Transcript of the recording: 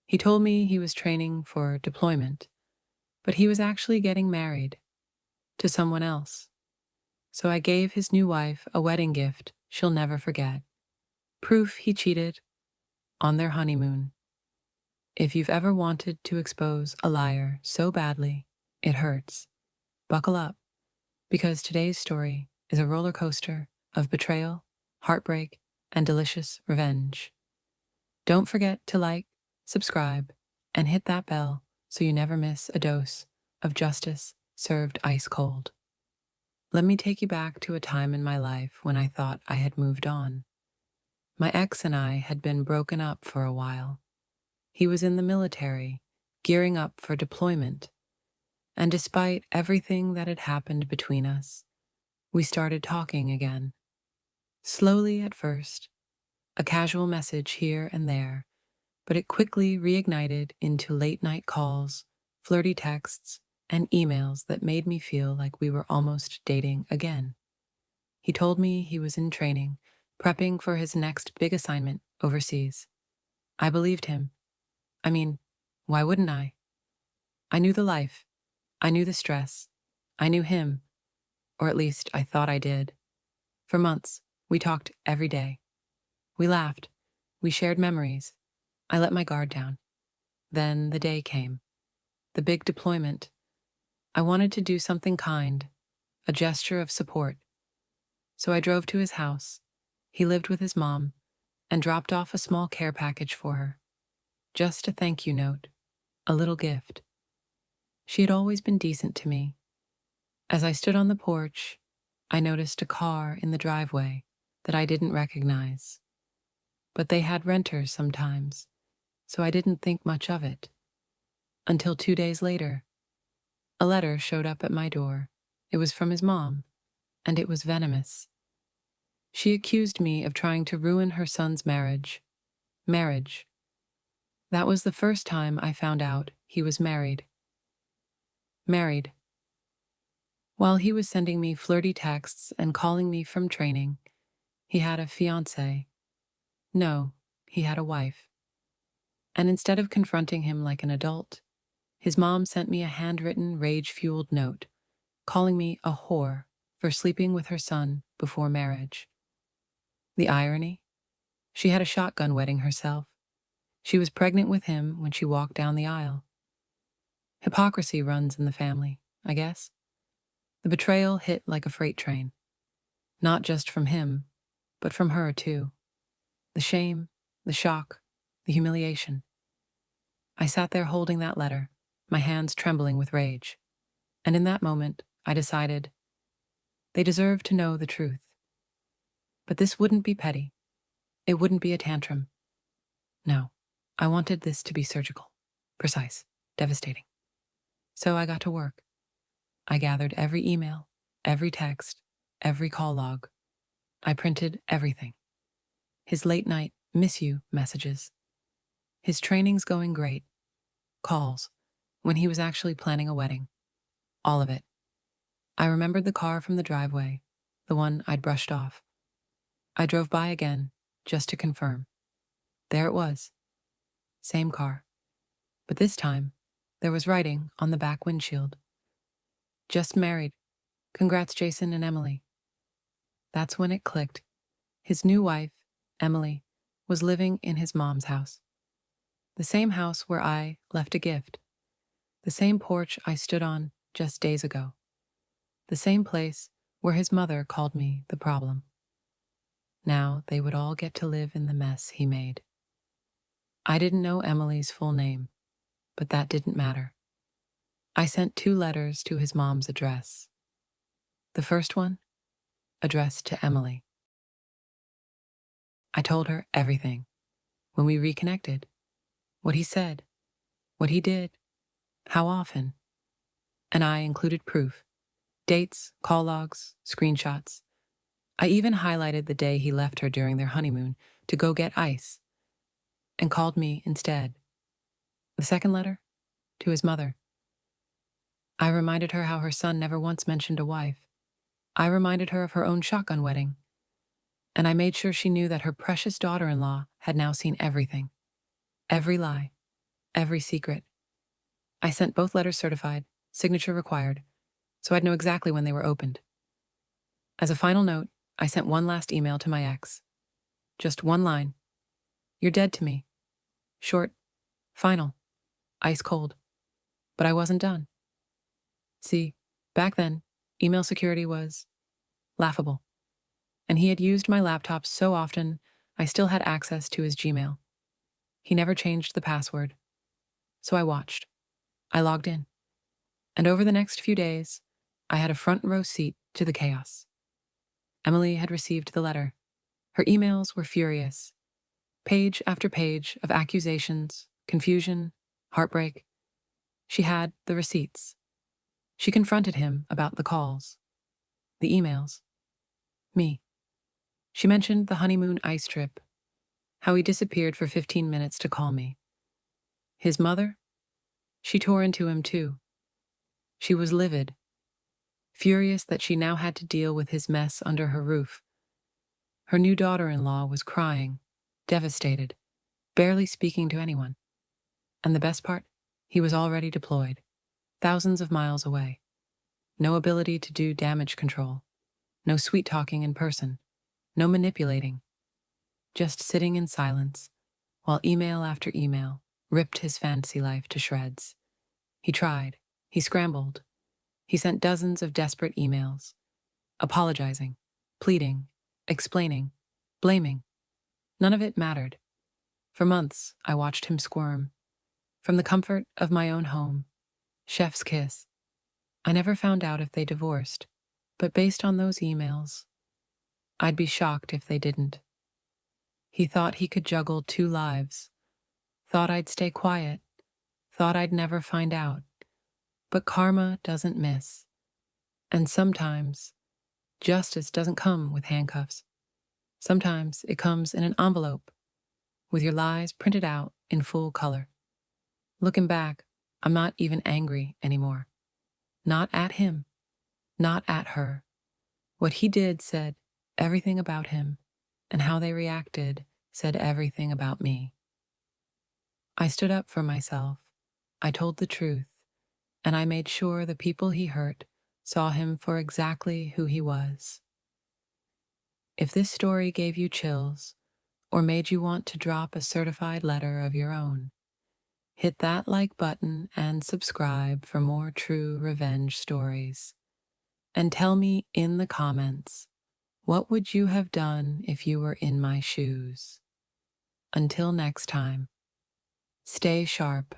He told me he was training for deployment, but he was actually getting married to someone else. So I gave his new wife a wedding gift she'll never forget. Proof he cheated on their honeymoon. If you've ever wanted to expose a liar so badly, it hurts. Buckle up, because today's story is a roller coaster of betrayal, heartbreak, and delicious revenge. Don't forget to like, subscribe, and hit that bell so you never miss a dose of justice served ice cold. Let me take you back to a time in my life when I thought I had moved on. My ex and I had been broken up for a while. He was in the military, gearing up for deployment, and despite everything that had happened between us, we started talking again. Slowly at first, a casual message here and there, but it quickly reignited into late-night calls, flirty texts, and emails that made me feel like we were almost dating again. He told me he was in training, prepping for his next big assignment overseas. I believed him. I mean, why wouldn't I? I knew the life. I knew the stress. I knew him. Or at least I thought I did. For months, we talked every day. We laughed. We shared memories. I let my guard down. Then the day came. The big deployment. I wanted to do something kind, a gesture of support. So I drove to his house. He lived with his mom, and dropped off a small care package for her. Just a thank you note, a little gift. She had always been decent to me. As I stood on the porch, I noticed a car in the driveway that I didn't recognize. But they had renters sometimes, so I didn't think much of it. Until 2 days later, a letter showed up at my door. It was from his mom, and it was venomous. She accused me of trying to ruin her son's marriage. Marriage. That was the first time I found out he was married. Married. While he was sending me flirty texts and calling me from training, he had a fiancée. No, he had a wife. And instead of confronting him like an adult, his mom sent me a handwritten, rage-fueled note, calling me a whore for sleeping with her son before marriage. The irony? She had a shotgun wedding herself. She was pregnant with him when she walked down the aisle. Hypocrisy runs in the family, I guess. The betrayal hit like a freight train. Not just from him, but from her too. The shame, the shock, the humiliation. I sat there holding that letter, my hands trembling with rage. And in that moment, I decided, they deserve to know the truth. But this wouldn't be petty. It wouldn't be a tantrum. No, I wanted this to be surgical, precise, devastating. So I got to work. I gathered every email, every text, every call log. I printed everything. His late-night miss you messages. His training's going great. Calls, when he was actually planning a wedding. All of it. I remembered the car from the driveway, the one I'd brushed off. I drove by again, just to confirm. There it was. Same car. But this time, there was writing on the back windshield. Just married. Congrats, Jason and Emily. That's when it clicked. His new wife, Emily, was living in his mom's house. The same house where I left a gift. The same porch I stood on just days ago. The same place where his mother called me the problem. Now they would all get to live in the mess he made. I didn't know Emily's full name, but that didn't matter. I sent 2 letters to his mom's address. The first one, addressed to Emily. I told her everything. When we reconnected, what he said, what he did, how often. And I included proof, dates, call logs, screenshots. I even highlighted the day he left her during their honeymoon to go get ice, and called me instead. The second letter, to his mother. I reminded her how her son never once mentioned a wife. I reminded her of her own shotgun wedding. And I made sure she knew that her precious daughter-in-law had now seen everything. Every lie. every secret. I sent both letters certified, signature required, so I'd know exactly when they were opened. As a final note, I sent one last email to my ex. Just one line. You're dead to me. Short, final, ice cold. But I wasn't done. See, back then, email security was laughable. And he had used my laptop so often, I still had access to his Gmail. He never changed the password. So I watched. I logged in. And over the next few days, I had a front row seat to the chaos. Emily had received the letter. Her emails were furious. Page after page of accusations, confusion, heartbreak. She had the receipts. She confronted him about the calls, the emails, me. She mentioned the honeymoon ice trip, how he disappeared for 15 minutes to call me. His mother? She tore into him too. She was livid, furious that she now had to deal with his mess under her roof. Her new daughter-in-law was crying, devastated, barely speaking to anyone. And the best part? He was already deployed, thousands of miles away. No ability to do damage control, no sweet-talking in person, no manipulating. Just sitting in silence, while email after email ripped his fantasy life to shreds. He tried, he scrambled, he sent dozens of desperate emails, apologizing, pleading, explaining, blaming. None of it mattered. For months, I watched him squirm. From the comfort of my own home, chef's kiss. I never found out if they divorced, but based on those emails, I'd be shocked if they didn't. He thought he could juggle two lives, thought I'd stay quiet, thought I'd never find out. But karma doesn't miss. And sometimes, justice doesn't come with handcuffs. Sometimes it comes in an envelope, with your lies printed out in full color. Looking back, I'm not even angry anymore. Not at him, not at her. What he did said everything about him, and how they reacted said everything about me. I stood up for myself. I told the truth, and I made sure the people he hurt saw him for exactly who he was. If this story gave you chills, or made you want to drop a certified letter of your own, hit that like button and subscribe for more true revenge stories. And tell me in the comments, what would you have done if you were in my shoes? Until next time, stay sharp